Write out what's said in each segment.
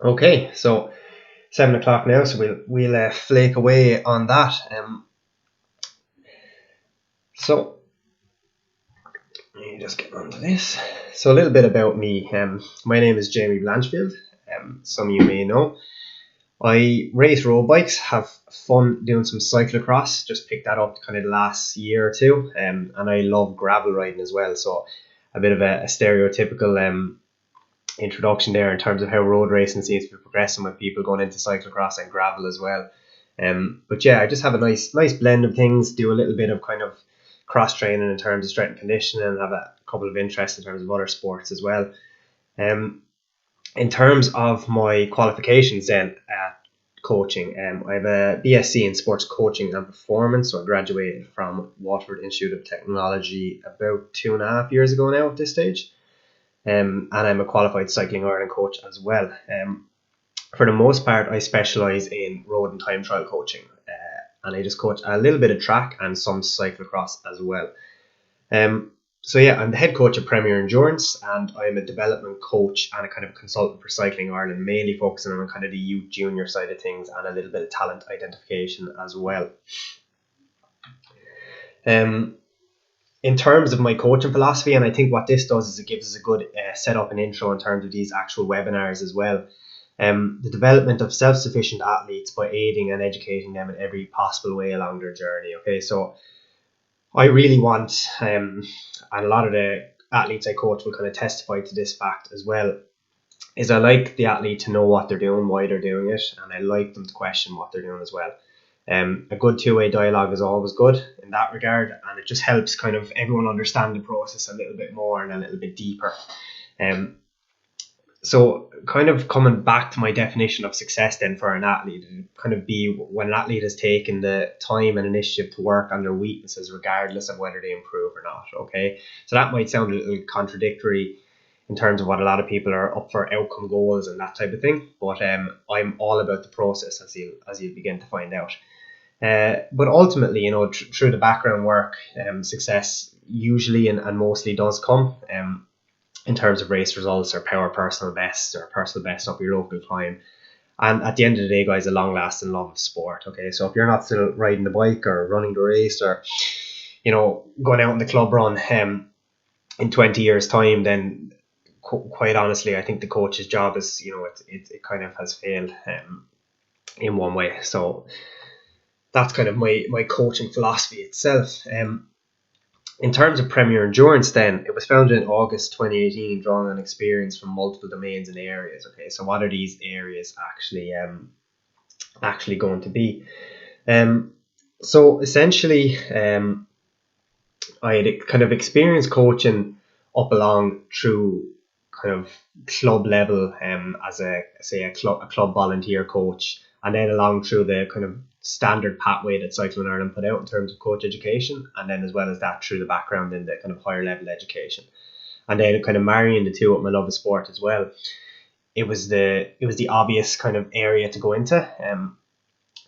Okay, so 7 o'clock now, so we'll flake away on that. So let me just get onto this. So a little bit about me. My name is Jamie Blanchfield. Some of you may know. I race road bikes, have fun doing some cyclocross, just picked that up kind of the last year or two, and I love gravel riding as well. So a bit of a stereotypical introduction there in terms of how road racing seems to be progressing with people going into cyclocross and gravel as well. But yeah, I just have a nice blend of things, do a little bit of kind of cross training in terms of strength and conditioning, and have a couple of interests in terms of other sports as well. In terms of my qualifications then at coaching, I have a BSc in sports coaching and performance. So I graduated from Waterford Institute of Technology about 2.5 years ago now at this stage. And I'm a qualified cycling Ireland coach as well. For the most part, I specialise in road and time trial coaching, and I just coach a little bit of track and some cyclocross as well. So yeah, I'm the head coach of Premier Endurance, and I'm a development coach and a kind of consultant for Cycling Ireland, mainly focusing on kind of the youth junior side of things and a little bit of talent identification as well. In terms of my coaching philosophy, and I think what this does is it gives us a good setup and intro in terms of these actual webinars as well. The development of self-sufficient athletes by aiding and educating them in every possible way along their journey. Okay, so I really want, and a lot of the athletes I coach will kind of testify to this fact as well, is I like the athlete to know what they're doing, why they're doing it, and I like them to question what they're doing as well. A good two-way dialogue is always good in that regard, and it just helps kind of everyone understand the process a little bit more and a little bit deeper. So kind of coming back to my definition of success then for an athlete, it would kind of be when an athlete has taken the time and initiative to work on their weaknesses regardless of whether they improve or not. Okay, so that might sound a little contradictory in terms of what a lot of people are up for, outcome goals and that type of thing, but I'm all about the process, as you begin to find out. But ultimately, you know, through the background work, success usually and mostly does come in terms of race results or power personal best or personal best up your local climb. And at the end of the day, guys, a long-lasting love of sport. Okay, so if you're not still riding the bike or running the race or, you know, going out in the club run in 20 years' time, then quite honestly, I think the coach's job is, you know, it kind of has failed in one way. So that's kind of my coaching philosophy itself. In terms of Premier Endurance then, it was founded in August 2018, drawing on experience from multiple domains and areas. Okay, so what are these areas actually going to be? So essentially, I had kind of experienced coaching up along through kind of club level as a club volunteer coach, and then along through the kind of standard pathway that Cycling Ireland put out in terms of coach education, and then as well as that through the background in the kind of higher level education, and then kind of marrying the two with my love of sport as well. It was the obvious kind of area to go into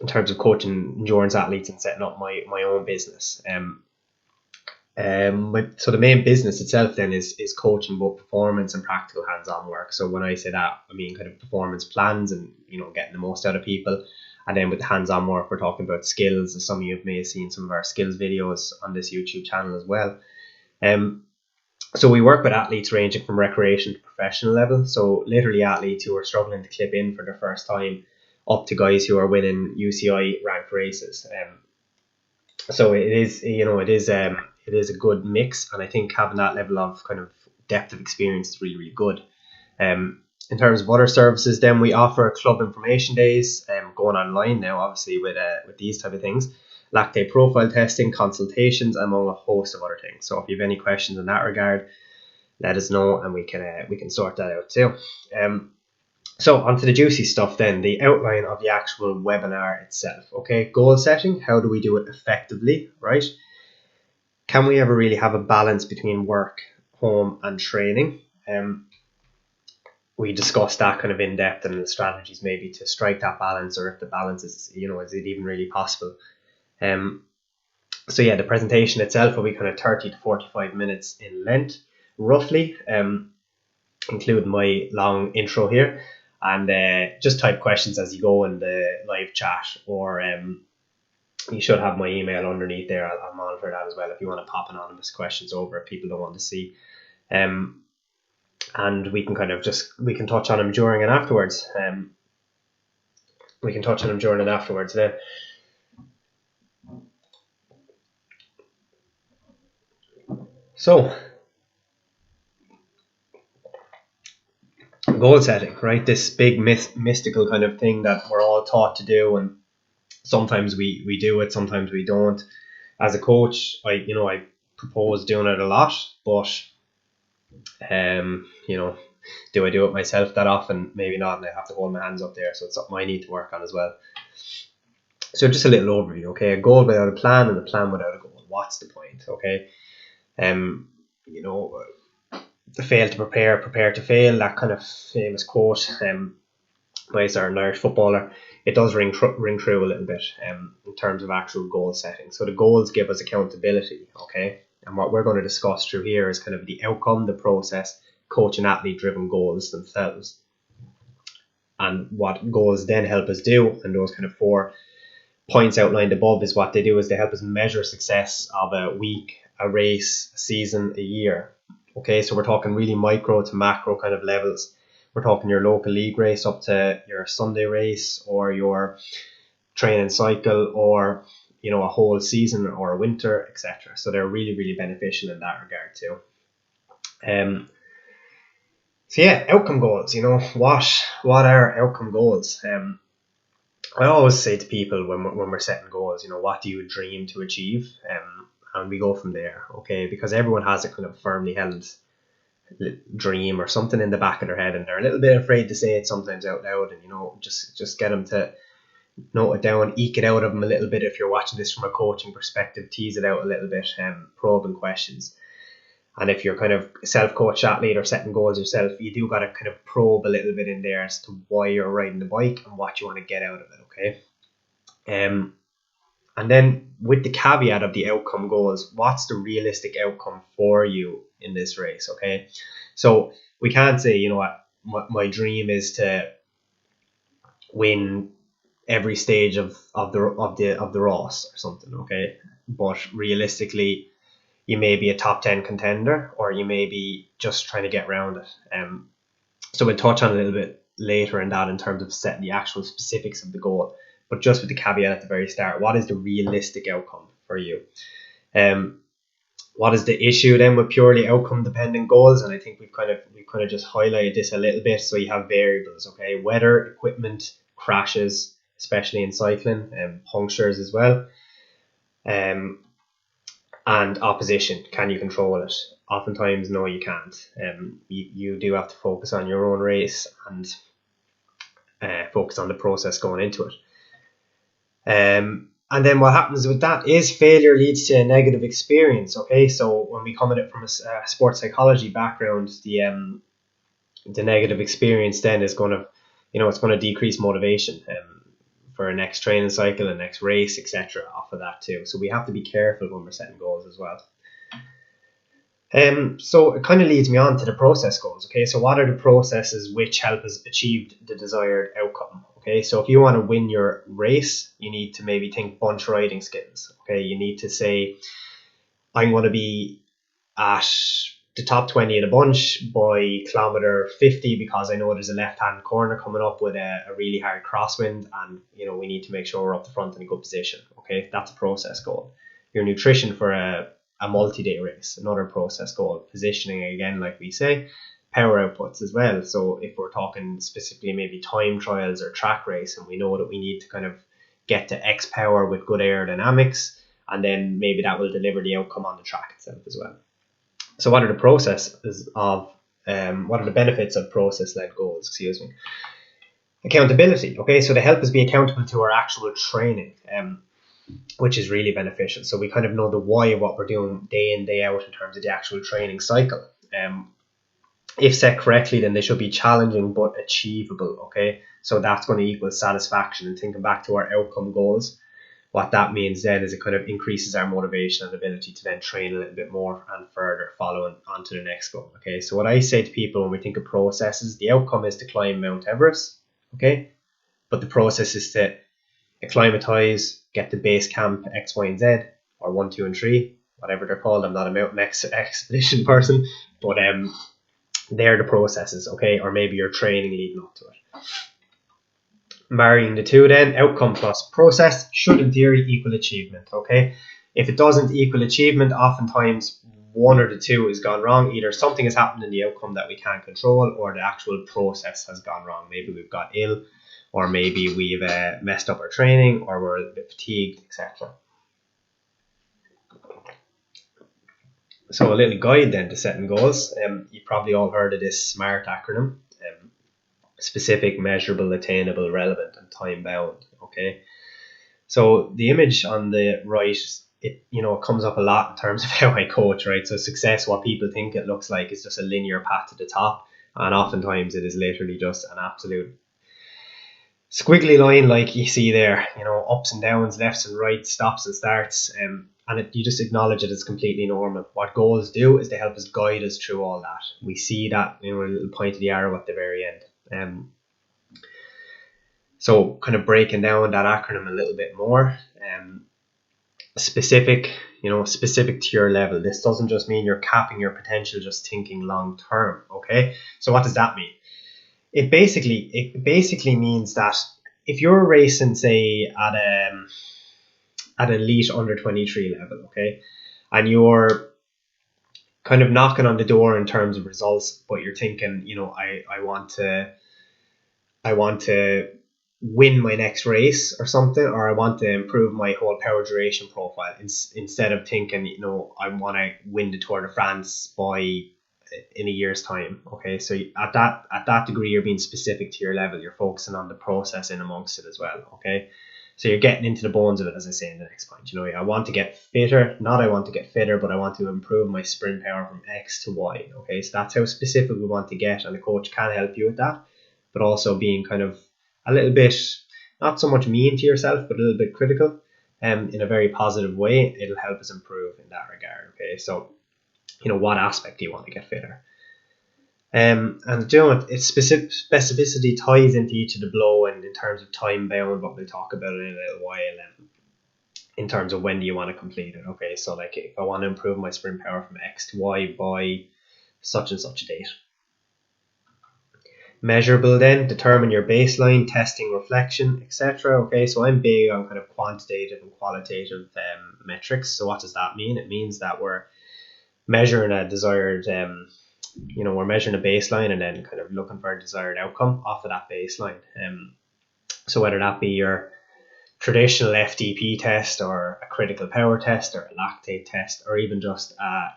in terms of coaching endurance athletes and setting up my own business. So the main business itself then is coaching both performance and practical hands-on work. So when I say that, I mean kind of performance plans and, you know, getting the most out of people. And then with the hands-on work, we're talking about skills. Some of you may have seen some of our skills videos on this YouTube channel as well. So we work with athletes ranging from recreation to professional level. So literally athletes who are struggling to clip in for their first time, up to guys who are winning UCI ranked races. So it is a good mix, and I think having that level of kind of depth of experience is really, really good. In terms of other services, then we offer club information days, going online now, obviously with these type of things, lactate profile testing, consultations, among a host of other things. So if you have any questions in that regard, let us know, and we can sort that out too. So onto the juicy stuff then, the outline of the actual webinar itself. Okay, goal setting. How do we do it effectively, right? Can we ever really have a balance between work, home, and training? We discussed that kind of in depth and the strategies maybe to strike that balance, or if the balance is, you know, is it even really possible? So yeah, the presentation itself will be kind of 30 to 45 minutes in length, roughly, including my long intro here. And just type questions as you go in the live chat, or you should have my email underneath there. I'll monitor that as well if you want to pop anonymous questions over if people don't want to see. And we can kind of we can touch on them during and afterwards. Then. So, goal setting, right? This big mystical kind of thing that we're all taught to do, and sometimes we do it, sometimes we don't. As a coach, I propose doing it a lot, but do I do it myself that often? Maybe not, and I have to hold my hands up there, so it's something I need to work on as well. So just a little overview, okay? A goal without a plan and a plan without a goal. What's the point, okay? Fail to prepare, prepare to fail, that kind of famous quote by a certain Irish footballer. It does ring true a little bit in terms of actual goal setting. So the goals give us accountability, okay? And what we're going to discuss through here is kind of the outcome, the process, coach and athlete driven goals themselves. And what goals then help us do, and those kind of 4 points outlined above, is what they do is they help us measure success of a week, a race, a season, a year. Okay, so we're talking really micro to macro kind of levels. We're talking your local league race up to your Sunday race, or your training cycle, or a whole season or a winter, etc. So they're really, really beneficial in that regard too. So yeah, outcome goals. What are outcome goals? I always say to people when we're setting goals, what do you dream to achieve? And we go from there, okay? Because everyone has a kind of firmly held dream or something in the back of their head, and they're a little bit afraid to say it sometimes out loud. And just get them to note it down, eke it out of them a little bit. If you're watching this from a coaching perspective, tease it out a little bit, probing questions. And if you're kind of self-coach athlete or setting goals yourself, you do got to kind of probe a little bit in there as to why you're riding the bike and what you want to get out of it, okay? And then with the caveat of the outcome goals, what's the realistic outcome for you in this race, okay? So we can't say, my dream is to win every stage of the Ross or something, okay? But realistically, you may be a top 10 contender, or you may be just trying to get around it. So we'll touch on a little bit later in that in terms of setting the actual specifics of the goal. But just with the caveat at the very start, what is the realistic outcome for you? What is the issue then with purely outcome dependent goals? And I think we've kind of just highlighted this a little bit. So you have variables, okay? Weather, equipment, crashes, especially in cycling, punctures as well. And opposition, can you control it? Oftentimes, no, you can't. You do have to focus on your own race and focus on the process going into it. And then what happens with that is failure leads to a negative experience. Okay, so when we come at it from a sports psychology background, the negative experience then is going to, it's going to decrease motivation for a next training cycle, a next race, etc. off of that too. So we have to be careful when we're setting goals as well. So it kind of leads me on to the process goals. Okay, so what are the processes which help us achieve the desired outcome? Okay, so if you want to win your race, you need to maybe think bunch riding skills. Okay, you need to say, I'm going to be at the top 20 of the bunch by kilometer 50 because I know there's a left-hand corner coming up with a really hard crosswind, and we need to make sure we're up the front in a good position. Okay, that's a process goal. Your nutrition for a multi-day race, another process goal. Positioning, again, like we say. Power outputs as well. So if we're talking specifically maybe time trials or track race, and we know that we need to kind of get to X power with good aerodynamics, and then maybe that will deliver the outcome on the track itself as well. So what are the processes of what are the benefits of process-led goals? Excuse me. Accountability. Okay, so they help us be accountable to our actual training, which is really beneficial. So we kind of know the why of what we're doing day in, day out in terms of the actual training cycle. If set correctly, then they should be challenging but achievable. Okay, so that's going to equal satisfaction. And thinking back to our outcome goals, what that means then is it kind of increases our motivation and ability to then train a little bit more and further following on to the next goal. Okay, so what I say to people when we think of processes, the outcome is to climb Mount Everest, okay, but the process is to acclimatize, get to base camp X, Y, and Z, or 1, 2, and 3, whatever they're called. I'm not a mountain expedition person, but they're the processes, okay, or maybe your training leading up to it. Marrying the two then, outcome plus process should in theory equal achievement, okay? If it doesn't equal achievement, oftentimes one or the two has gone wrong. Either something has happened in the outcome that we can't control, or the actual process has gone wrong. Maybe we've got ill, or maybe we've messed up our training, or we're a bit fatigued, etc. So a little guide then to setting goals. You probably all heard of this SMART acronym. Specific, measurable, attainable, relevant, and time bound. Okay, so the image on the right, it comes up a lot in terms of how I coach, right? So success, what people think it looks like, is just a linear path to the top, and oftentimes it is literally just an absolute squiggly line like you see there, ups and downs, lefts and rights, stops and starts, and you just acknowledge it as completely normal. What goals do is they help us guide us through all that. We see that, a little point of the arrow at the very end. So kind of breaking down that acronym a little bit more, specific to your level. This doesn't just mean you're capping your potential, just thinking long term. Okay, so what does that mean? It basically means that if you're racing, say, at elite under 23 level, okay, and you're kind of knocking on the door in terms of results, but you're thinking, I want to win my next race or something, or I want to improve my whole power duration profile, instead of thinking, I want to win the Tour de France in a year's time. Okay, so at that degree, you're being specific to your level. You're focusing on the process in amongst it as well. Okay, so you're getting into the bones of it, as I say in the next point. I want to get fitter, not I want to get fitter, but I want to improve my sprint power from X to Y. Okay, so that's how specific we want to get, and a coach can help you with that, but also being kind of a little bit, not so much mean to yourself, but a little bit critical, in a very positive way. It'll help us improve in that regard. Okay, so what aspect do you want to get fitter? And its specificity ties into each of the below, and in terms of time bound, but we'll talk about it in a little while, in terms of when do you want to complete it. Okay, so like if I want to improve my sprint power from X to Y by such and such a date. Measurable then, determine your baseline, testing, reflection, etc. Okay, so I'm big on kind of quantitative and qualitative metrics. So what does that mean? It means that we're measuring a desired, we're measuring a baseline and then kind of looking for a desired outcome off of that baseline. So whether that be your traditional FTP test, or a critical power test, or a lactate test, or even just a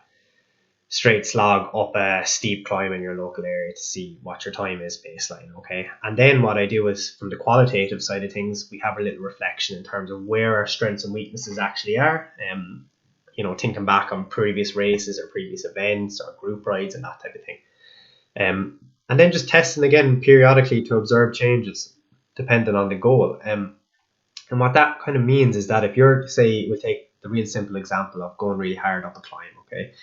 straight slog up a steep climb in your local area to see what your time is baseline. Okay, and then what I do is, from the qualitative side of things, we have a little reflection in terms of where our strengths and weaknesses actually are. Thinking back on previous races or previous events or group rides and that type of thing. And then just testing again periodically to observe changes depending on the goal. And what that kind of means is that if you're, say, we'll take the real simple example of going really hard up a climb, okay,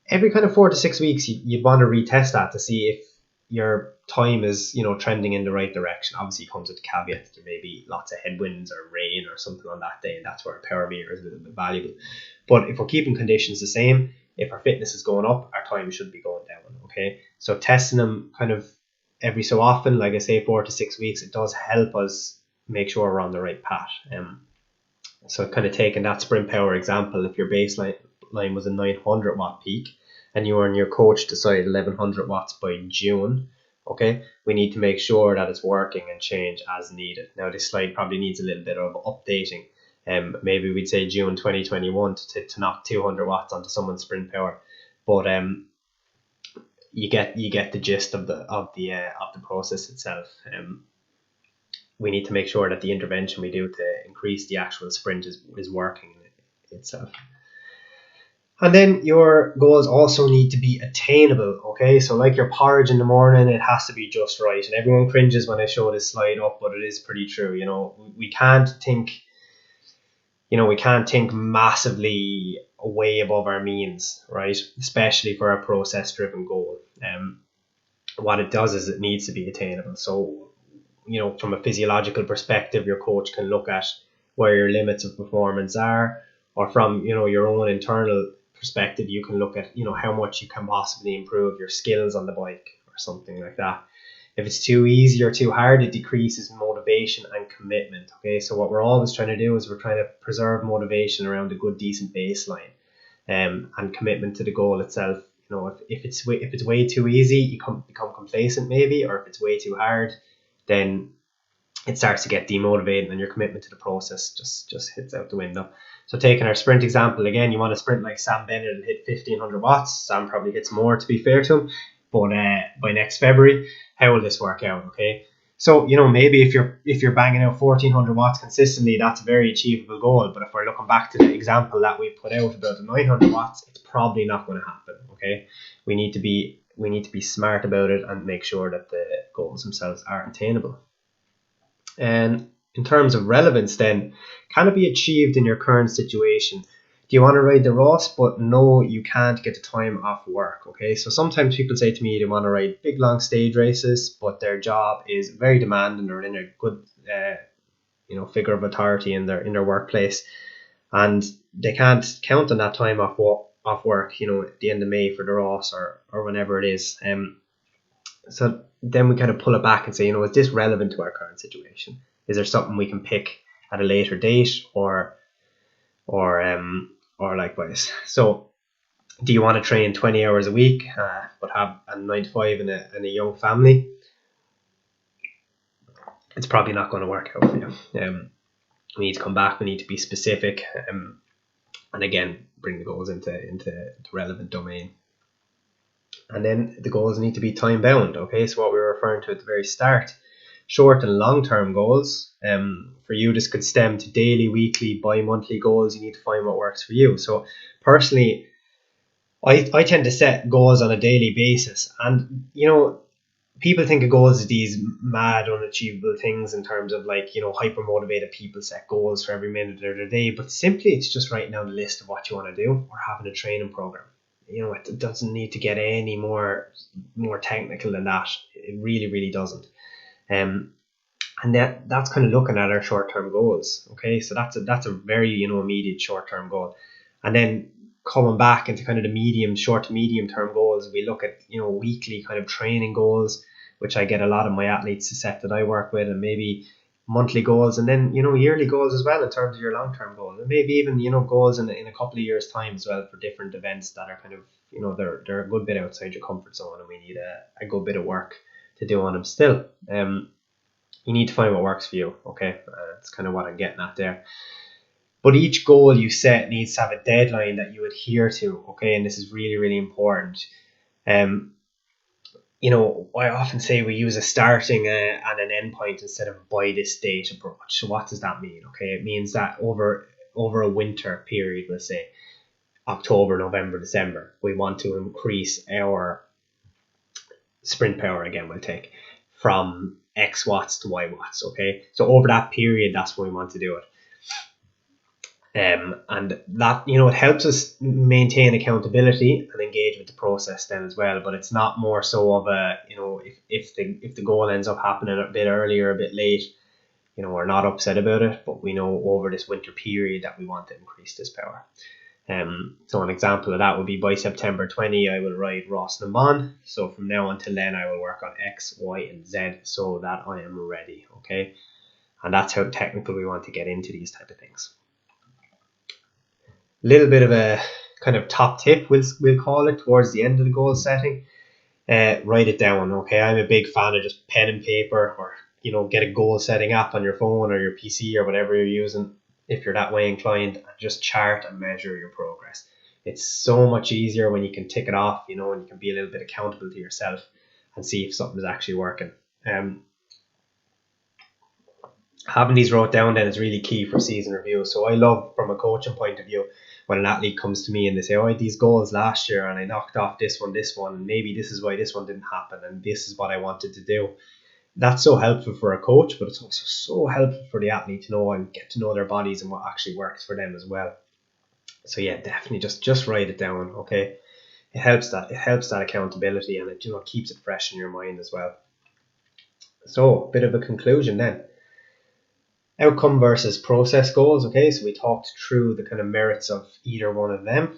every kind of 4 to 6 weeks, you'd want to retest that to see if your time is, trending in the right direction. Obviously, it comes with the caveat that there may be lots of headwinds or rain or something on that day, and that's where a power meter is a little bit valuable. But if we're keeping conditions the same, if our fitness is going up, our time should be going down. Okay, so testing them kind of every so often, like I say, 4 to 6 weeks, it does help us make sure we're on the right path. So kind of taking that sprint power example, if your baseline was a 900 watt peak and you and your coach decide 1100 watts by June, okay, we need to make sure that it's working and change as needed. Now this slide probably needs a little bit of updating. Maybe we'd say June 2021 to knock 200 watts onto someone's sprint power, but you get the gist of the process itself. We need to make sure that the intervention we do to increase the actual sprint is working itself. And then your goals also need to be attainable, okay? So like your porridge in the morning, it has to be just right. And everyone cringes when I show this slide up, but it is pretty true. We can't think we can't think massively way above our means, right? Especially for a process-driven goal. What it does is it needs to be attainable. So, from a physiological perspective, your coach can look at where your limits of performance are, or from, your own internal perspective, you can look at, how much you can possibly improve your skills on the bike or something like that. If it's too easy or too hard, it decreases motivation and commitment. Okay, so what we're always trying to do is we're trying to preserve motivation around a good, decent baseline, and commitment to the goal itself. If it's way too easy, you become complacent maybe, or if it's way too hard, then it starts to get demotivated, and your commitment to the process just hits out the window. So taking our sprint example again, you want to sprint like Sam Bennett and hit 1500 watts. Sam probably hits more, to be fair to him, but by next February, how will this work out? Okay, so maybe if you're banging out 1400 watts consistently, that's a very achievable goal. But if we're looking back to the example that we put out about the 900 watts, it's probably not going to happen. Okay, we need to be smart about it and make sure that the goals themselves are attainable. And in terms of relevance, then, can it be achieved in your current situation? Do you want to ride the Ross, but no, you can't get the time off work? Okay, so sometimes people say to me they want to ride big long stage races, but their job is very demanding. They're in a good figure of authority in their workplace, and they can't count on that time off work, at the end of May for the Ross or whenever it is. So then we kind of pull it back and say, is this relevant to our current situation? Is there something we can pick at a later date, or likewise? So do you want to train 20 hours a week, but have a 9 to 5 and a young family? It's probably not going to work out for you. We need to come back. We need to be specific, and again, bring the goals into the relevant domain. And then the goals need to be time bound. Okay, so what we were referring to at the very start, short and long term goals. For you, this could stem to daily, weekly, bi-monthly goals. You need to find what works for you. So personally, I tend to set goals on a daily basis, and people think of goals as these mad, unachievable things in terms of hyper motivated people set goals for every minute of their day. But simply, it's just writing down a list of what you want to do, or having a training program. It doesn't need to get any more technical than that. It really, really doesn't. And that's kind of looking at our short-term goals. Okay, so that's a very immediate short-term goal, and then coming back into kind of the short to medium term goals, we look at weekly kind of training goals, which I get a lot of my athletes to set that I work with, and maybe monthly goals, and then yearly goals as well in terms of your long-term goals, and maybe even goals in a couple of years time as well for different events that are kind of they're a good bit outside your comfort zone, and we need a good bit of work to do on them still. You need to find what works for you. Okay, that's kind of what I'm getting at there. But each goal you set needs to have a deadline that you adhere to. Okay, and this is really, really important. I often say we use a starting and an end point instead of by this date approach. So what does that mean? Okay, it means that over a winter period, we'll say October, November, December, we want to increase our sprint power again, we'll take from X watts to Y watts. Okay, so over that period, that's when we want to do it. And that it helps us maintain accountability and engage with the process then as well. But it's not more so of a if the goal ends up happening a bit earlier, a bit late, we're not upset about it, but we know over this winter period that we want to increase this power. So an example of that would be by September 20, I will ride Ross na Mon. So from now until then, I will work on X, Y, and Z so that I am ready. Okay, and that's how technical we want to get into these type of things. Little bit of a kind of top tip, we'll call it, towards the end of the goal setting. Write it down. Okay, I'm a big fan of just pen and paper, or get a goal setting app on your phone or your PC or whatever you're using if you're that way inclined, and just chart and measure your progress. It's so much easier when you can tick it off, and you can be a little bit accountable to yourself and see if something's actually working. Having these wrote down then is really key for season review. So I love, from a coaching point of view, when an athlete comes to me and they say, I had these goals last year and I knocked off this one, and maybe this is why this one didn't happen, and this is what I wanted to do. That's so helpful for a coach, but it's also so helpful for the athlete to know and get to know their bodies and what actually works for them as well. So yeah, definitely just write it down, okay? It helps that accountability, and it keeps it fresh in your mind as well. So, a bit of a conclusion then. Outcome versus process goals, okay? So we talked through the kind of merits of either one of them.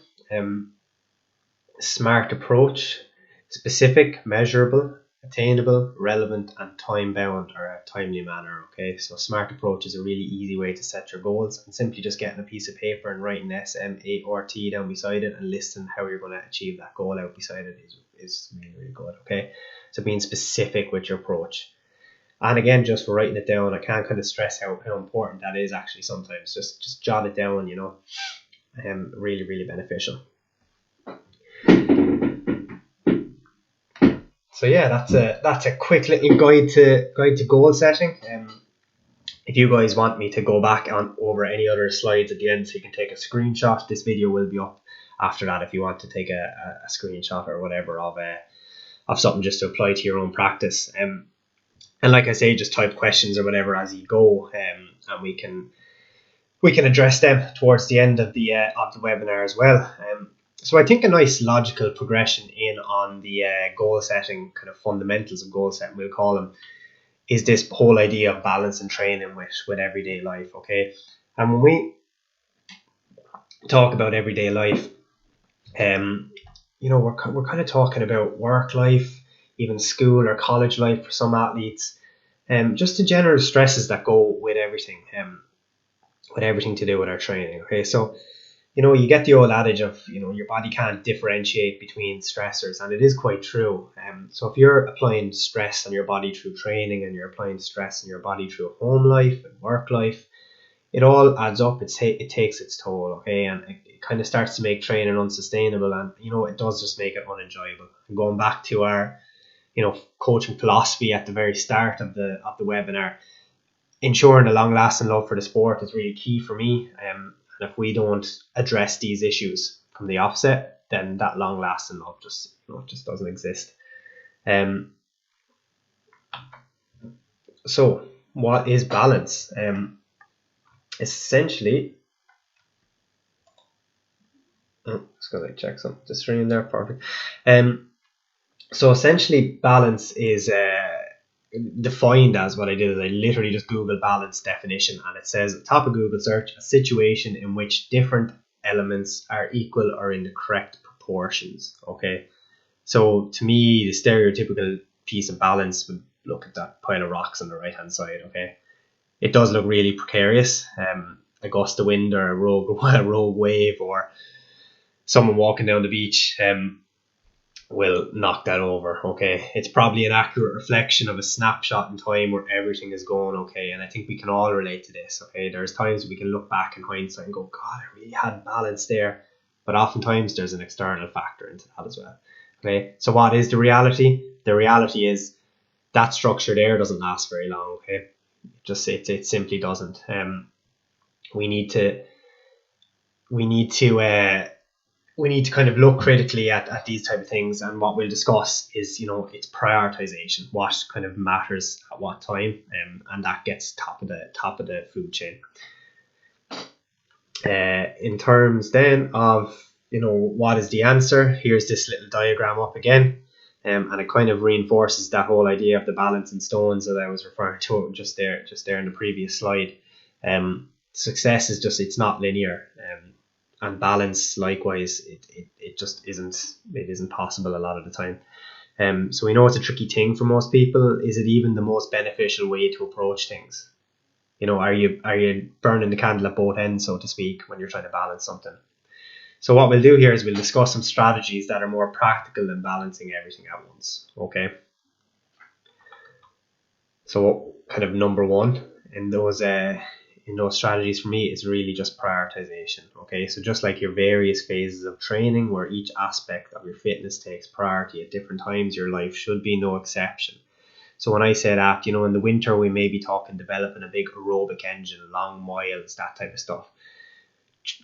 Smart approach, specific, measurable, attainable, relevant, and time-bound, or a timely manner, okay? So smart approach is a really easy way to set your goals, and simply just getting a piece of paper and writing SMART down beside it and listing how you're going to achieve that goal out beside it is really, really good, okay? So being specific with your approach. And again, just writing it down, I can't kind of stress how important that is actually sometimes. Just jot it down, really, really beneficial. So yeah, that's a quick little guide to goal setting. If you guys want me to go back over any other slides at the end, so you can take a screenshot, this video will be up after that if you want to take a screenshot or whatever of something just to apply to your own practice. And like I say, just type questions or whatever as you go, and we can address them towards the end of the webinar as well. So I think a nice logical progression in on the goal setting, kind of fundamentals of goal setting, we'll call them, is this whole idea of balance and training with everyday life, okay? And when we talk about everyday life, we're kind of talking about work life, even school or college life for some athletes, just the general stresses that go with everything to do with our training, okay? So you get the old adage of, your body can't differentiate between stressors, and it is quite true. So if you're applying stress on your body through training, and you're applying stress on your body through home life and work life, it all adds up. It takes its toll, okay? And it kind of starts to make training unsustainable, and, it does just make it unenjoyable. And going back to our, coaching philosophy at the very start of the webinar, ensuring a long-lasting love for the sport is really key for me. And if we don't address these issues from the offset, then that long-lasting love just doesn't exist. So what is balance? Essentially, just gonna check some the stream there. Perfect. So essentially, balance is defined as, what I did is I literally just Googled balance definition, and it says at the top of Google search, a situation in which different elements are equal or in the correct proportions, okay? So to me, the stereotypical piece of balance would look at that pile of rocks on the right hand side, okay? It does look really precarious. A gust of wind or a rogue wave or someone walking down the beach will knock that over, okay? It's probably an accurate reflection of a snapshot in time where everything is going okay, and I think we can all relate to this, okay? There's times we can look back in hindsight and go, God, I really had balance there, but oftentimes there's an external factor into that as well, okay? So what is the reality? The reality is that structure there doesn't last very long, okay? It simply doesn't. We need to kind of look critically at these type of things, and what we'll discuss is, it's prioritization, what kind of matters at what time, and that gets top of the food chain. In terms then of, what is the answer, here's this little diagram up again, and it kind of reinforces that whole idea of the balance in stones that I was referring to just there in the previous slide. Success is it's not linear, and balance likewise, it just isn't possible a lot of the time. So we know it's a tricky thing for most people. Is it even the most beneficial way to approach things? Are you burning the candle at both ends, so to speak, when you're trying to balance something? So what we'll do here is we'll discuss some strategies that are more practical than balancing everything at once, okay? So kind of number one in those strategies for me is really just prioritization, okay? So just like your various phases of training, where each aspect of your fitness takes priority at different times, your life should be no exception. So when I say that, in the winter we may be talking developing a big aerobic engine, long miles, that type of stuff.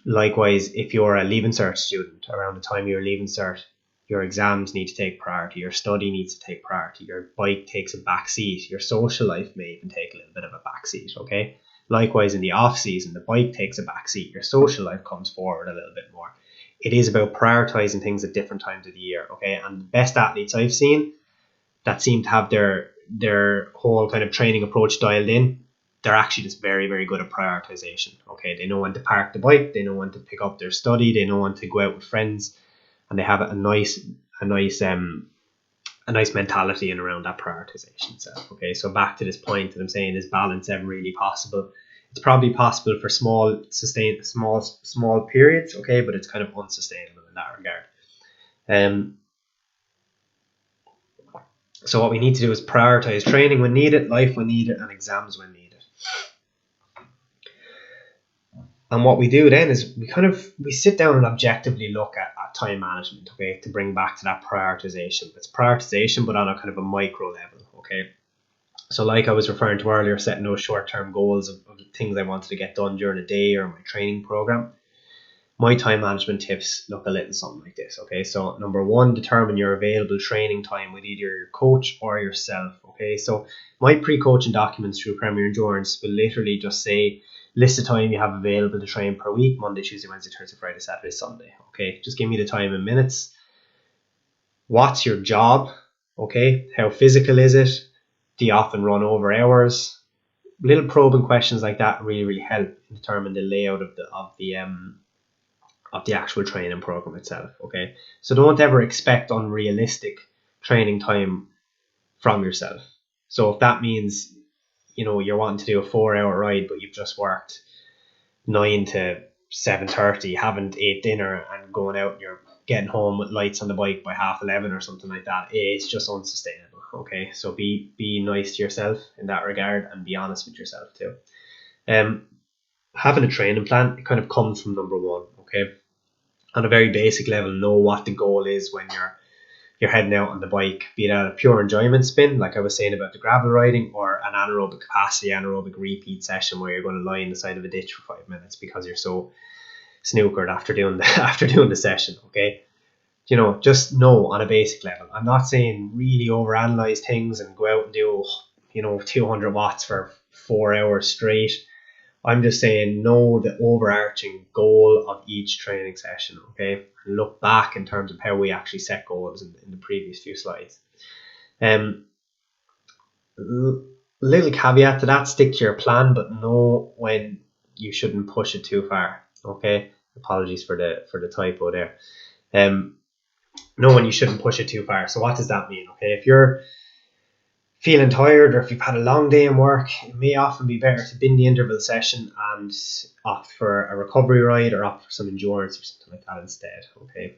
Likewise, if you're a Leaving Cert student, around the time you're leaving cert, your exams need to take priority, your study needs to take priority, your bike takes a back seat, your social life may even take a little bit of a back seat, okay? Likewise, in the off season, the bike takes a back seat, your social life comes forward a little bit more. It is about prioritizing things at different times of the year, okay? And the best athletes I've seen that seem to have their whole kind of training approach dialed in, they're actually just very, very good at prioritization, okay? They know when to park the bike, they know when to pick up their study, they know when to go out with friends, and they have a nice mentality in around that prioritization itself. Okay, so back to this point that I'm saying, is balance ever really possible? It's probably possible for small periods, okay, but it's kind of unsustainable in that regard. So what we need to do is prioritize training when needed, life when needed, and exams when needed. And what we do then is we sit down and objectively look at time management, okay, to bring back to that prioritization. It's prioritization, but on a kind of a micro level, okay. So like I was referring to earlier, setting those short-term goals of things I wanted to get done during a day or my training program. My time management tips look a little something like this, okay. So number one, determine your available training time with either your coach or yourself, okay. So my pre-coaching documents through Premier Endurance will literally just say, list the time you have available to train per week: Monday, Tuesday, Wednesday, Thursday, Friday, Saturday, Sunday. Okay, just give me the time in minutes. What's your job? Okay, how physical is it? Do you often run over hours? Little probing questions like that really, really help determine the layout of the actual training program itself. Okay, so don't ever expect unrealistic training time from yourself. So if that means, you know, you're wanting to do a 4-hour ride, but you've just worked 9 to 7:30, haven't ate dinner, and going out and you're getting home with lights on the bike by 11:30 or something like that, it's just unsustainable. Okay, so be nice to yourself in that regard, and be honest with yourself too. Having a training plan, it kind of comes from number one. Okay, on a very basic level, know what the goal is when you're heading out on the bike, be it a pure enjoyment spin, like I was saying about the gravel riding, or an anaerobic capacity, anaerobic repeat session where you're going to lie in the side of a ditch for 5 minutes because you're so snookered after doing the session. Okay, you know, just know on a basic level. I'm not saying really overanalyze things and go out and do, you know, 200 watts for 4 hours straight. I'm just saying know the overarching goal of each training session, okay? And look back in terms of how we actually set goals in the previous few slides. Little caveat to that, stick to your plan, but know when you shouldn't push it too far, okay? Apologies for the typo there. Know when you shouldn't push it too far. So what does that mean, okay? If you're feeling tired, or if you've had a long day in work, it may often be better to bin the interval session and opt for a recovery ride, or opt for some endurance or something like that instead. Okay.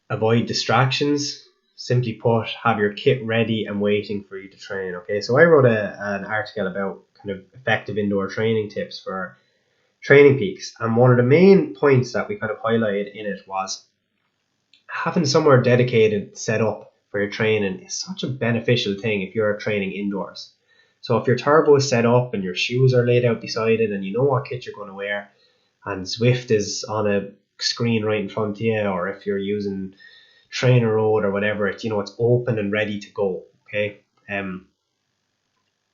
Avoid distractions. Simply put, have your kit ready and waiting for you to train. Okay, so I wrote an article about kind of effective indoor training tips for training peaks, and one of the main points that we kind of highlighted in it was having somewhere dedicated set up for your training is such a beneficial thing if you're training indoors. So if your turbo is set up and your shoes are laid out beside it, and you know what kit you're going to wear, and Zwift is on a screen right in front of you, or if you're using Trainer Road or whatever, it's open and ready to go. Okay,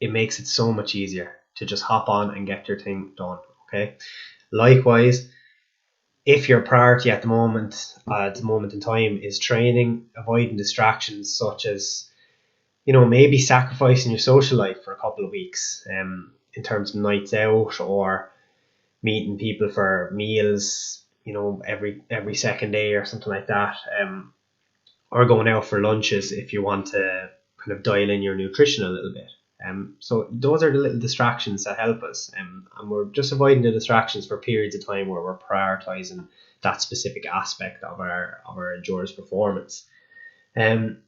it makes it so much easier to just hop on and get your thing done. Okay, likewise, if your priority at the moment in time is training, avoiding distractions such as, maybe sacrificing your social life for a couple of weeks, in terms of nights out or meeting people for meals, every second day or something like that, or going out for lunches if you want to kind of dial in your nutrition a little bit. So those are the little distractions that help us, and we're just avoiding the distractions for periods of time where we're prioritizing that specific aspect of our endurance performance. And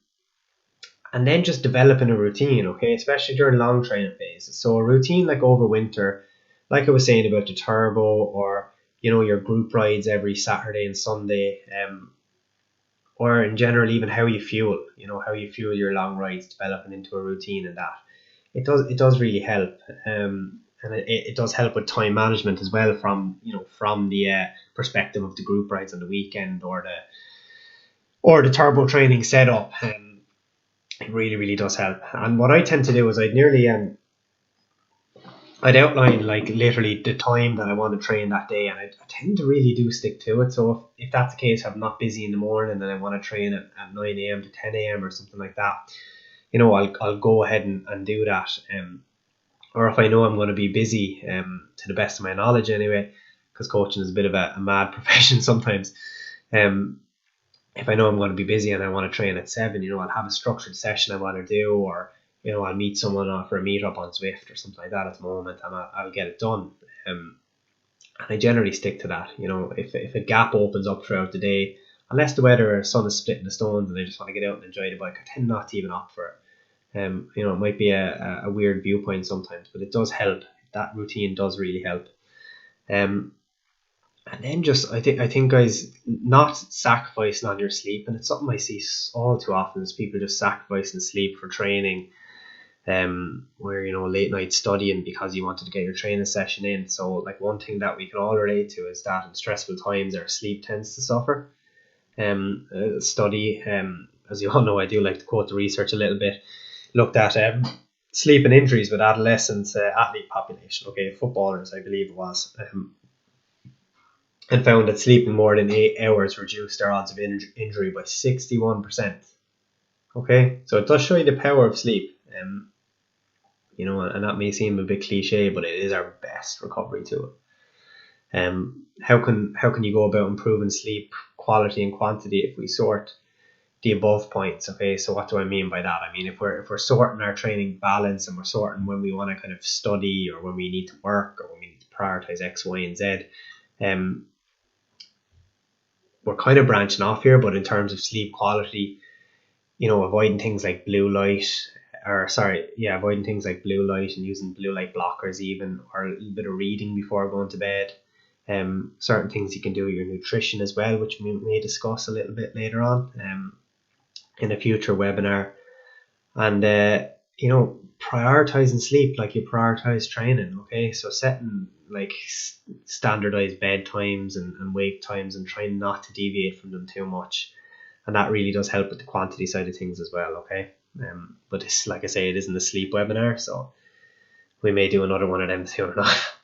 then just developing a routine, okay, especially during long training phases. So a routine like over winter, like I was saying about the turbo, or your group rides every Saturday and Sunday, or in general even how you fuel your long rides, developing into a routine, and that it does really help. and it does help with time management as well, from the perspective of the group rides on the weekend, or the turbo training setup. It really does help. And what I tend to do is I'd outline like literally the time that I want to train that day, and I tend to really do stick to it. So if that's the case, I'm not busy in the morning and I want to train at 9 a.m. to 10 a.m. or something like that, I'll go ahead and do that. Or if I know I'm going to be busy, to the best of my knowledge anyway, because coaching is a bit of a mad profession sometimes. If I know I'm going to be busy and I want to train at 7, I'll have a structured session I want to do, or I'll meet someone for a meetup on Zwift or something like that at the moment, and I'll get it done. And I generally stick to that. If a gap opens up throughout the day, unless the weather or sun is splitting the stones and I just want to get out and enjoy the bike, I tend not to even opt for it. It might be a weird viewpoint sometimes, but it does help. That routine does really help. And then I think guys, not sacrificing on your sleep, and it's something I see all too often, is people just sacrificing sleep for training, where late night studying because you wanted to get your training session in. So like one thing that we can all relate to is that in stressful times our sleep tends to suffer. Study, as you all know, I do like to quote the research a little bit, looked at sleep and injuries with adolescents athlete population, footballers I believe it was, and found that sleeping more than 8 hours reduced their odds of injury by 61%. Okay, so it does show you the power of sleep. And that may seem a bit cliche, but it is our best recovery tool. How can you go about improving sleep quality and quantity if we sort the above points? Okay, so what do I mean by that? I mean, if we're sorting our training balance, and we're sorting when we want to kind of study, or when we need to work, or when we need to prioritize X, Y, and Z, we're kind of branching off here. But in terms of sleep quality, avoiding things like blue light, avoiding things like blue light and using blue light blockers even, or a little bit of reading before going to bed. Certain things you can do with your nutrition as well, which we may discuss a little bit later on in a future webinar. And prioritizing sleep like you prioritize training. Okay, so setting like standardized bed times and wake times, and trying not to deviate from them too much, and that really does help with the quantity side of things as well. Okay, but it's, like I say, it isn't a sleep webinar, so we may do another one of them soon enough.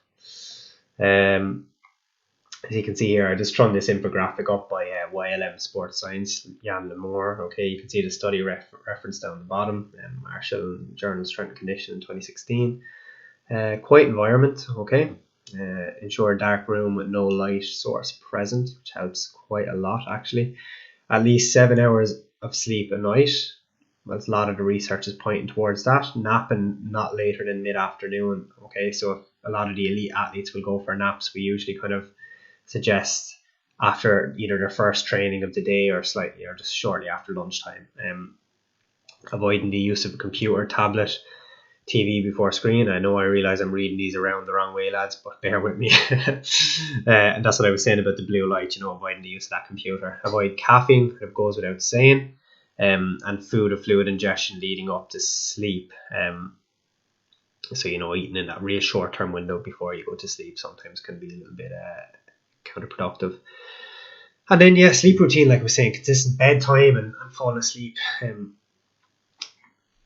As you can see here, I just thrown this infographic up by YLM Sports Science, Jan Lemore. Okay, you can see the study reference down the bottom, Marshall Journal Strength and Conditioning in 2016. Quiet environment, okay. Ensure a dark room with no light source present, which helps quite a lot actually. At least 7 hours of sleep a night. Well, a lot of the research is pointing towards that. Napping not later than mid-afternoon. Okay, so if a lot of the elite athletes will go for naps, we usually kind of suggest after either their first training of the day, or slightly, or just shortly after lunchtime. Avoiding the use of a computer, tablet, TV before screen. I know I realise I'm reading these around the wrong way, lads, but bear with me. And that's what I was saying about the blue light, avoiding the use of that computer. Avoid caffeine, it goes without saying. And food or fluid ingestion leading up to sleep. So eating in that real short term window before you go to sleep sometimes can be a little bit counterproductive. And then sleep routine, like I was saying, consistent bedtime and falling asleep. And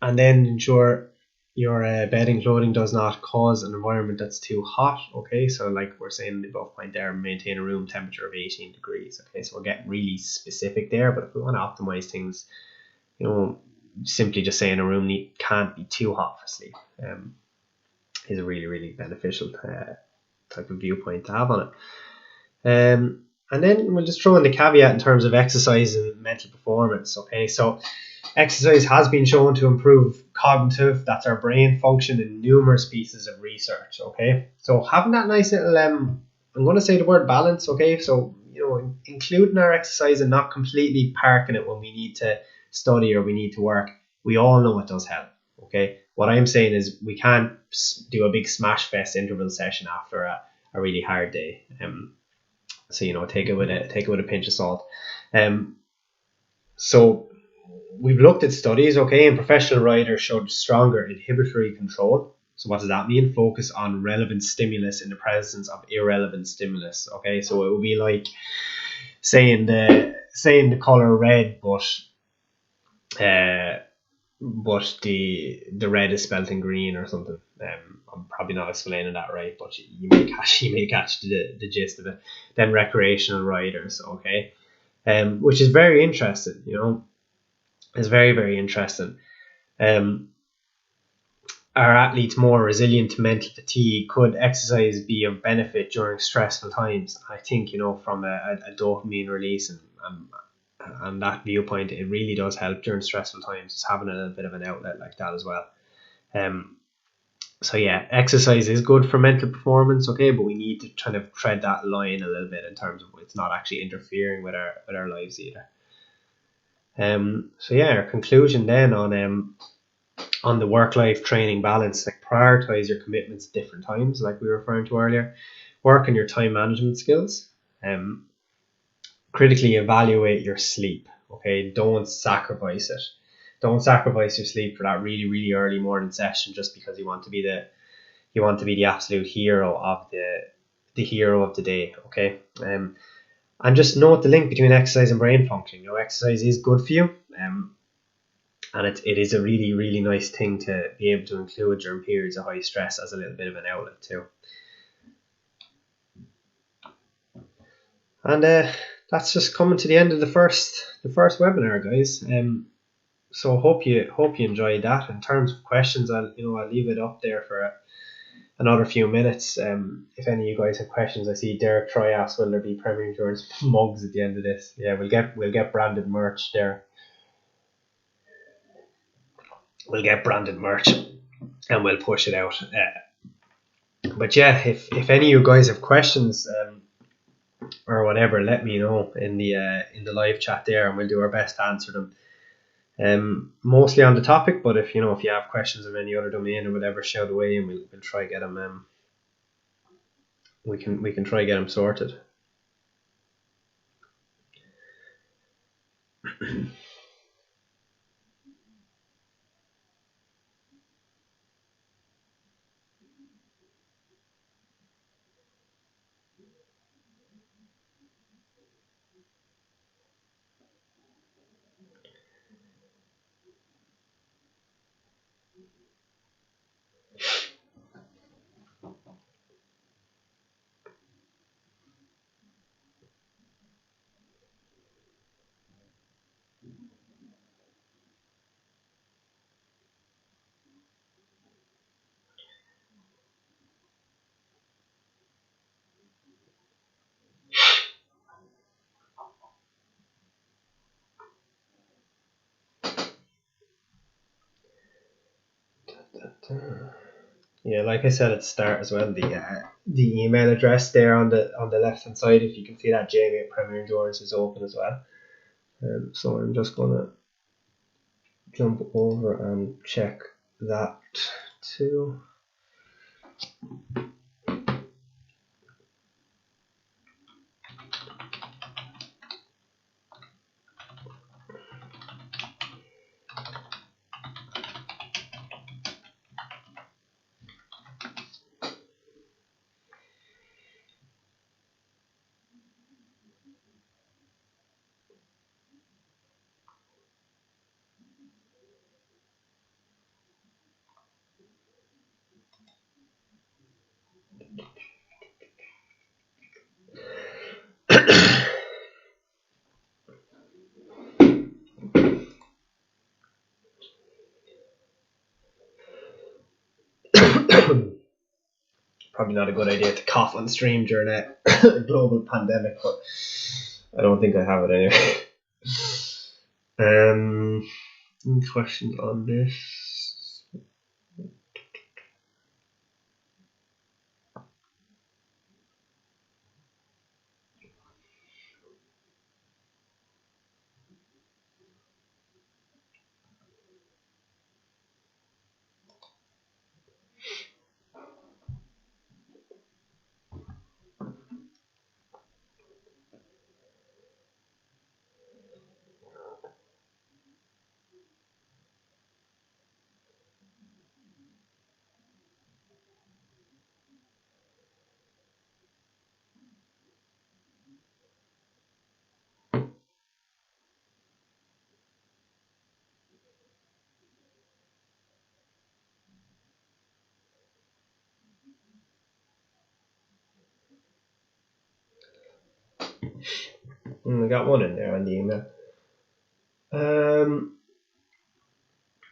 then ensure your bedding clothing does not cause an environment that's too hot. Okay, so like we're saying in the above point there, maintain a room temperature of 18 degrees. Okay, so we're getting really specific there, but if we want to optimize things, simply just saying a room can't be too hot for sleep is a really beneficial type of viewpoint to have on it. And then we'll just throw in the caveat in terms of exercise and mental performance. Okay, so exercise has been shown to improve cognitive, that's our brain function, in numerous pieces of research. Okay, so having that nice little I'm going to say the word balance. Okay, so including our exercise and not completely parking it when we need to study or we need to work, we all know it does help. Okay, what I'm saying is we can't do a big smash fest interval session after a really hard day. So take it with a pinch of salt. So we've looked at studies, okay, and professional riders showed stronger inhibitory control So what does that mean? Focus on relevant stimulus in the presence of irrelevant stimulus. Okay, so it would be like saying the color red, but the red is spelt in green or something. I'm probably not explaining that right, but you may catch the gist of it. Then recreational riders, okay, which is very interesting. It's very, very interesting. Are athletes more resilient to mental fatigue? Could exercise be of benefit during stressful times? I think, from a dopamine release and that viewpoint, it really does help during stressful times, just having a little bit of an outlet like that as well. So yeah, exercise is good for mental performance, okay, but we need to kind of tread that line a little bit in terms of it's not actually interfering with our lives either. So yeah, our conclusion then on the work-life training balance, like prioritize your commitments at different times, like we were referring to earlier. Work on your time management skills. Critically evaluate your sleep. Okay, don't sacrifice it. Don't sacrifice your sleep for that really, really early morning session just because you want to be the absolute hero of the hero of the day. Okay, and just note the link between exercise and brain function. Exercise is good for you. And it is a really, really nice thing to be able to include during periods of high stress as a little bit of an outlet too. And that's just coming to the end of the first webinar, guys. So hope you enjoyed that. In terms of questions, I'll leave it up there for another few minutes. If any of you guys have questions, I see Derek Troy asks, will there be Premier Endurance mugs at the end of this? Yeah, we'll get branded merch there. We'll get branded merch and we'll push it out. But yeah, if any of you guys have questions or whatever, let me know in the live chat there, and we'll do our best to answer them. Mostly on the topic, but if you have questions of any other domain or whatever, shout away and we'll try get them. We can try get them sorted. Yeah, like I said at the start as well, the email address there on the left hand side, if you can see that, Jamie at Premier Endurance, is open as well. So I'm just gonna jump over and check that too. Probably not a good idea to cough on stream during a global pandemic, but I don't think I have it anyway. Any questions on this? I got one in there on the email.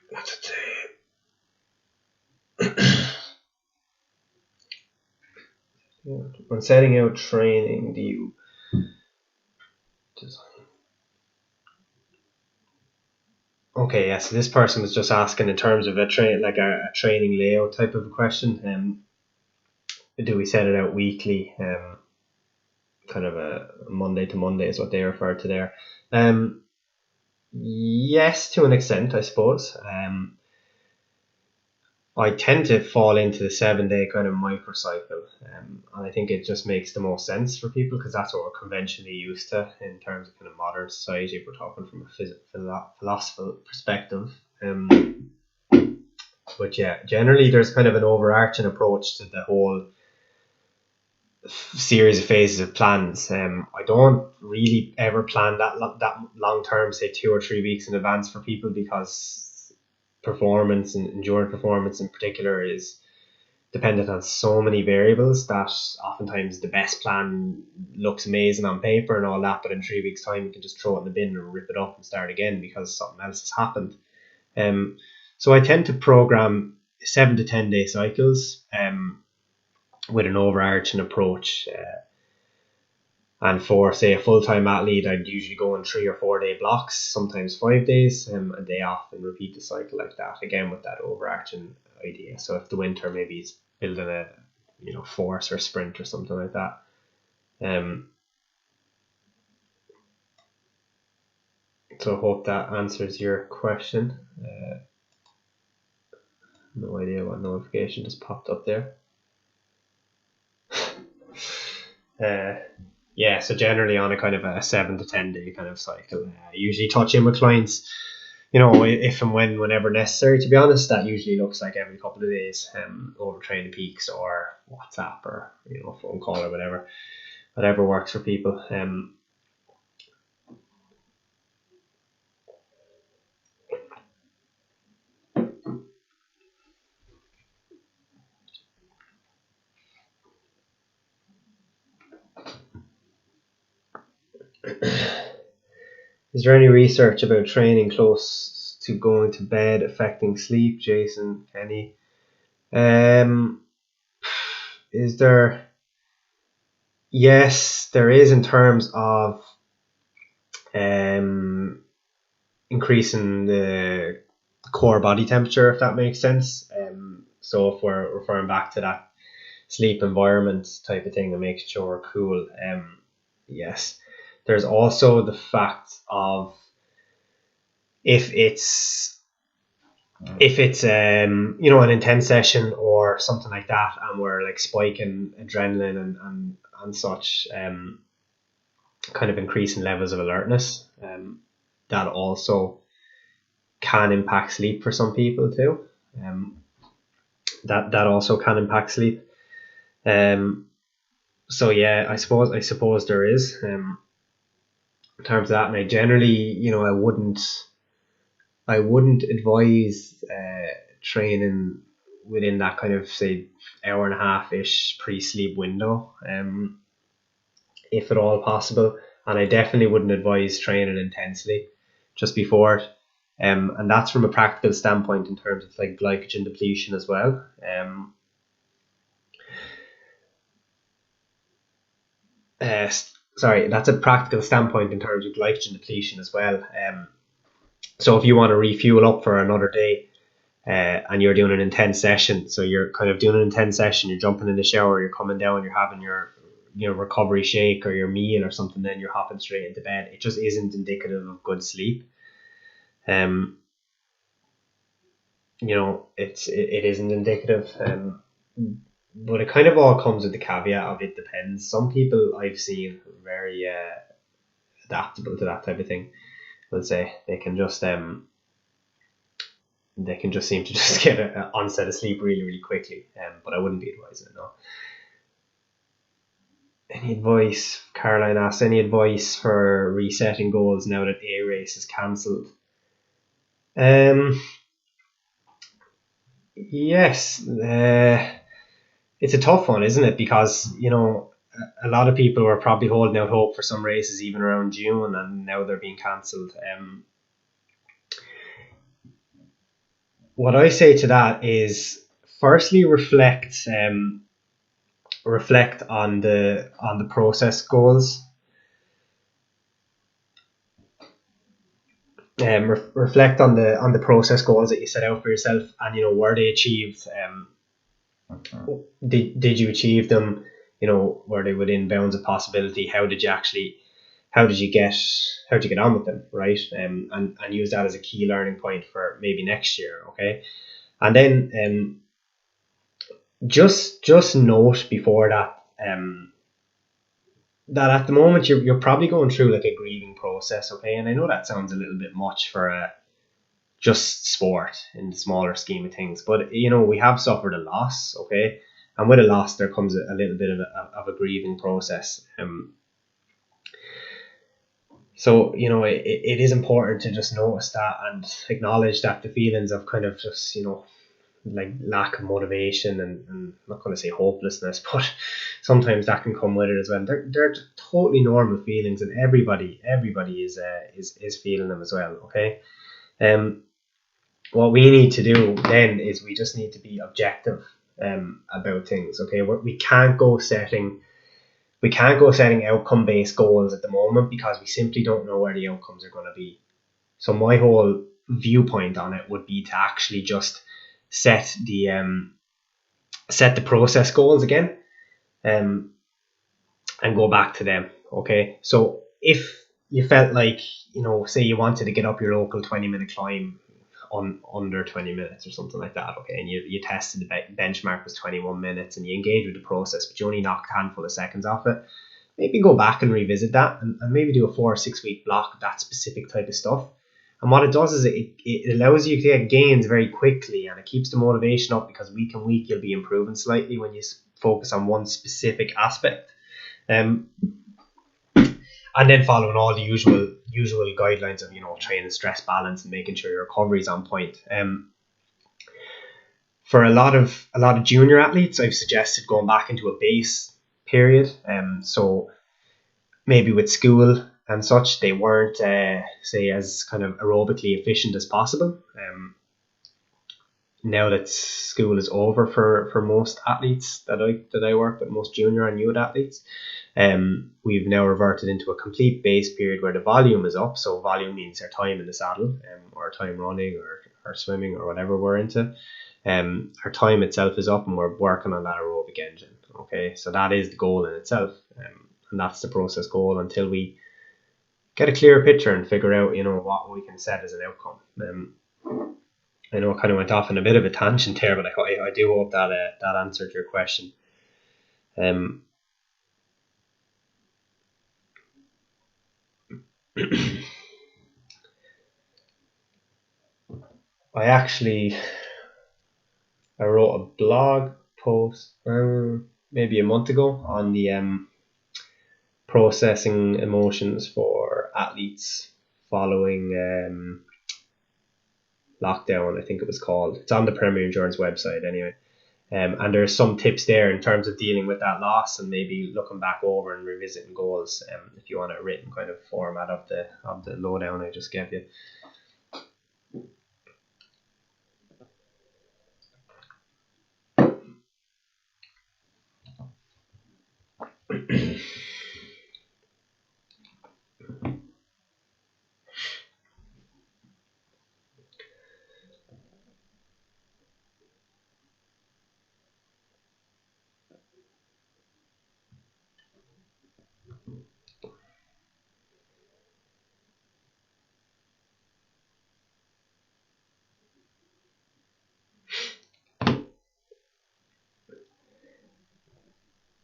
What's it say? When setting out training, do you design? Okay, yeah. So this person was just asking in terms of a training layout type of a question. Do we set it out weekly? Kind of a Monday to Monday is what they refer to there. Yes, to an extent, I suppose. I tend to fall into the 7-day kind of microcycle, and I think it just makes the most sense for people because that's what we're conventionally used to in terms of kind of modern society. If we're talking from a philosophical perspective, but yeah, generally there's kind of an overarching approach to the whole series of phases of plans. I don't really ever plan that long term, say 2 or 3 weeks in advance for people, because performance and enduring performance in particular is dependent on so many variables that oftentimes the best plan looks amazing on paper and all that, but in 3 weeks time you can just throw it in the bin and rip it up and start again because something else has happened. So I tend to program 7 to 10 day cycles with an overarching approach, and for say a full-time athlete I'd usually go in 3 or 4 day blocks, sometimes 5 days, a day off, and repeat the cycle like that, again with that overarching idea. So if the winter maybe is building a force or sprint or something like that. So I hope that answers your question. No idea what notification just popped up there. Yeah, so generally on a kind of a 7 to 10 day kind of cycle. I usually touch in with clients, if and whenever necessary. To be honest, that usually looks like every couple of days, over Training Peaks or WhatsApp or phone call or whatever works for people. Is there any research about training close to going to bed affecting sleep, Jason, Kenny? Is there? Yes, there is, in terms of increasing the core body temperature, if that makes sense. So if we're referring back to that sleep environment type of thing and making sure we're cool, yes. There's also the fact of if it's an intense session or something like that, and we're like spiking adrenaline and such, kind of increasing levels of alertness, that also can impact sleep for some people too. That also can impact sleep. So yeah, I suppose there is, in terms of that. And I generally, I wouldn't advise training within that kind of, say, hour and a half ish pre-sleep window, if at all possible. And I definitely wouldn't advise training intensely just before it. And that's from a practical standpoint in terms of like glycogen depletion as well. That's a practical standpoint in terms of glycogen depletion as well. So if you want to refuel up for another day, and you're doing an intense session, so you're kind of doing an intense session, you're jumping in the shower, you're coming down, you're having your recovery shake or your meal or something, then you're hopping straight into bed. It just isn't indicative of good sleep. It isn't indicative. But it kind of all comes with the caveat of it depends. Some people I've seen very adaptable to that type of thing. Let's say they can just seem to just get an onset of sleep really, really quickly. But I wouldn't be advising it, no. Any advice? Caroline asks, any advice for resetting goals now that A race is cancelled? Yes. It's a tough one, isn't it? Because, a lot of people were probably holding out hope for some races even around June, and now they're being cancelled. What I say to that is, firstly, reflect on the process goals. Reflect on the process goals that you set out for yourself, and were they achieved? Did you achieve them? Were they within bounds of possibility? How did you get on with them, right? And use that as a key learning point for maybe next year, okay? And then just note before that that at the moment you're probably going through like a grieving process, okay? And I know that sounds a little bit much for just sport in the smaller scheme of things, but we have suffered a loss, okay? And with a loss there comes a little bit of a grieving process. So it is important to just notice that and acknowledge that the feelings of kind of just like lack of motivation and I'm not going to say hopelessness, but sometimes that can come with it as well. They're totally normal feelings, and everybody is feeling them as well. Okay, what we need to do then is we just need to be objective about things. Okay, we can't go setting outcome based goals at the moment because we simply don't know where the outcomes are going to be. So my whole viewpoint on it would be to actually just set the process goals again, and go back to them. Okay, so if you felt like say you wanted to get up your local 20-minute climb on under 20 minutes or something like that, okay, and you tested the benchmark was 21 minutes and you engaged with the process, but you only knocked a handful of seconds off it, maybe go back and revisit that and maybe do a 4 or 6 week block of that specific type of stuff. And what it does is it allows you to get gains very quickly, and it keeps the motivation up because week on week you'll be improving slightly when you focus on one specific aspect. And then following all the usual guidelines of training, stress balance, and making sure your recovery is on point. For a lot of junior athletes, I've suggested going back into a base period. So maybe with school and such, they weren't say as kind of aerobically efficient as possible. Now that school is over for most athletes that I work with, most junior and youth athletes, we've now reverted into a complete base period where the volume is up. So volume means our time in the saddle, or time running or swimming or whatever we're into. Our time itself is up and we're working on that aerobic engine. Okay, so that is the goal in itself, and that's the process goal until we get a clear picture and figure out what we can set as an outcome. I know I kind of went off on a bit of a tangent there, but I do hope that that answered your question. I wrote a blog post maybe a month ago on the processing emotions for athletes following lockdown, I think it was called. It's on the Premier Endurance website anyway. And there's some tips there in terms of dealing with that loss and maybe looking back over and revisiting goals, if you want a written kind of format of the lowdown I just gave you.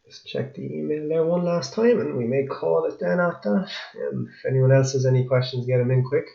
Just check the email there one last time and we may call it then at that. If anyone else has any questions, get them in quick.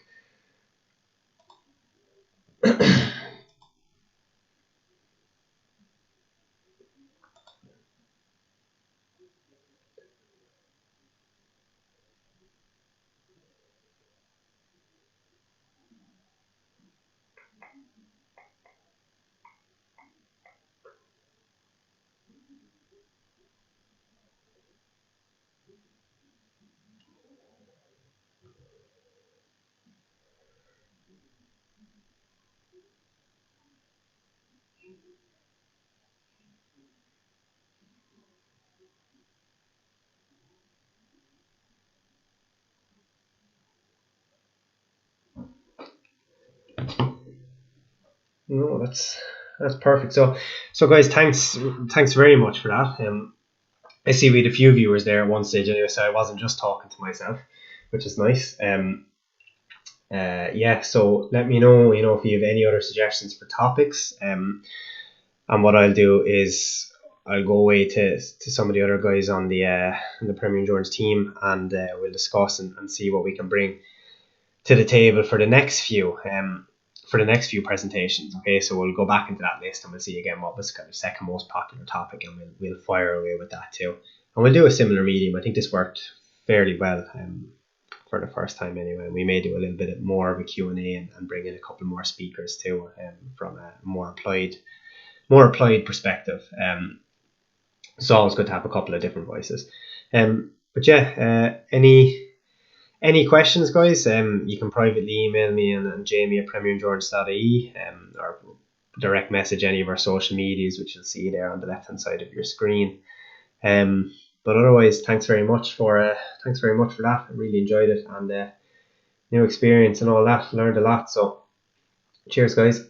No, that's perfect. So guys, thanks very much for that. I see we had a few viewers there at one stage anyway, so I wasn't just talking to myself, which is nice. Yeah, so let me know, if you have any other suggestions for topics. And what I'll do is I'll go away to some of the other guys on the Premier Endurance team, and we'll discuss and see what we can bring to the table for the next few presentations. Okay, so we'll go back into that list and we'll see again what was kind of second most popular topic, and we'll fire away with that too. And we'll do a similar medium. I think this worked fairly well for the first time anyway. We may do a little bit more of a Q&A and bring in a couple more speakers too, from a more applied perspective. It's always good to have a couple of different voices. But yeah, any questions, guys? You can privately email me and Jamie at premierendurance.ie, or direct message any of our social medias, which you'll see there on the left hand side of your screen. But otherwise, thanks very much for that. I really enjoyed it, and new experience and all that. Learned a lot. So cheers, guys.